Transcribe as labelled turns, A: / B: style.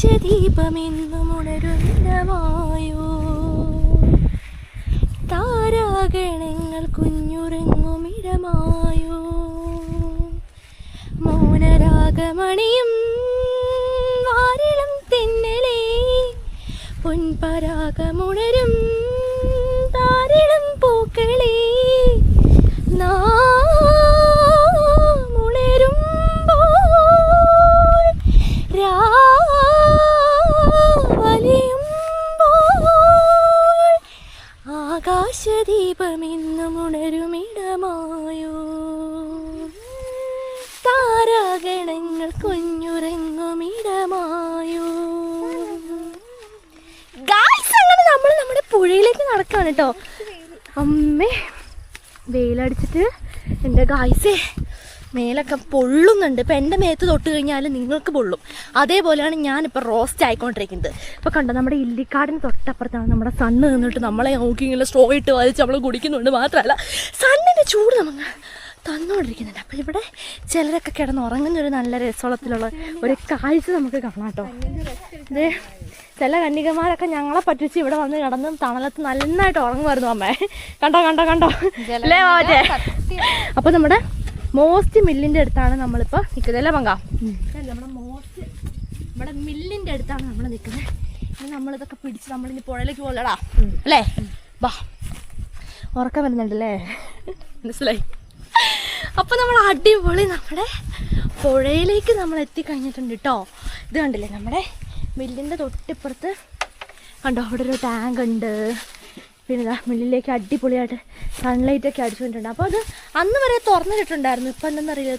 A: ആകാശദീപമെന്നും ഉണരുന്നമായോ താരാഗണങ്ങൾ കുഞ്ഞുറങ്ങുമിടമായോ മൗനരാഗമണിയും വാരിളം തെന്നലേ പൊൻപരാഗമുണരും താരിളം പൂക്കളേ ആകാശദീപമെന്നും ഉണരുമിടമായോ താരാഗണങ്ങൾ കുഞ്ഞുറങ്ങുമിടമായോ. ഗായ്സ്, അങ്ങനെ നമ്മൾ നമ്മുടെ പുഴയിലേക്ക് നടക്കാണ് കേട്ടോ. അമ്മേ, വെയിലടിച്ചിട്ട് എൻ്റെ ഗായ്സേ മേലൊക്കെ പൊള്ളുന്നുണ്ട്. ഇപ്പം എൻ്റെ മേത്ത് തൊട്ട് കഴിഞ്ഞാൽ നിങ്ങൾക്ക് പൊള്ളും. അതേപോലെയാണ് ഞാനിപ്പോൾ റോസ്റ്റ് ആയിക്കൊണ്ടിരിക്കുന്നത്. ഇപ്പോൾ കണ്ടോ, നമ്മുടെ ഇല്ലിക്കാടിന് തൊട്ടപ്പുറത്താണ് നമ്മുടെ സണ്ണ് നിന്നിട്ട് നമ്മളെ നോക്കി ഇങ്ങനെ സ്ട്രോ ഇട്ട് വലിച്ച് നമ്മൾ കുടിക്കുന്നുണ്ട്. മാത്രമല്ല സണ്ണിൻ്റെ ചൂട് നമുക്ക് തന്നുകൊണ്ടിരിക്കുന്നുണ്ട്. അപ്പോൾ ഇവിടെ ചിലരൊക്കെ കിടന്നുറങ്ങുന്നൊരു നല്ല രസോളത്തിലുള്ള ഒരു കാഴ്ച നമുക്ക് കാണാം കേട്ടോ. ഇത് ചില കന്യകമാരൊക്കെ ഞങ്ങളെ പറ്റിച്ച് ഇവിടെ വന്ന് കിടന്ന് തണലത്ത് നന്നായിട്ട് ഉറങ്ങുമായിരുന്നു അമ്മേ. കണ്ടോ കണ്ടോ കണ്ടോ അല്ലേ മാറ്റേ. അപ്പോൾ നമ്മുടെ മോസ്റ്റ് മില്ലിൻ്റെ അടുത്താണ് നമ്മളിപ്പോൾ നിൽക്കുന്നത് അല്ലേ പങ്ക? നമ്മുടെ മില്ലിൻ്റെ അടുത്താണ് നമ്മൾ നിൽക്കുന്നത്. ഇനി നമ്മളിതൊക്കെ പിടിച്ച് നമ്മളിനി പുഴയിലേക്ക് പോകലടാ അല്ലേ? വാ, ഉറക്കം വരുന്നുണ്ടല്ലേ, മനസ്സിലായി. അപ്പോൾ നമ്മൾ അടിപൊളി നമ്മുടെ പുഴയിലേക്ക് നമ്മൾ എത്തിക്കഴിഞ്ഞിട്ടുണ്ട് കേട്ടോ. ഇത് കണ്ടില്ലേ, നമ്മുടെ മില്ലിൻ്റെ തൊട്ടിപ്പുറത്ത് കണ്ടോ, അവിടെ ഒരു ടാങ്ക് ഉണ്ട്. പിന്നെ ഇതാ മില്ലിലേക്ക് അടിപൊളിയായിട്ട് സൺലൈറ്റൊക്കെ അടിച്ചുകൊണ്ടിട്ടുണ്ട്. അപ്പോൾ അത് അന്ന് വരെ തുറന്നിട്ടുണ്ടായിരുന്നു. ഇപ്പം എന്തെന്നറിയില്ല,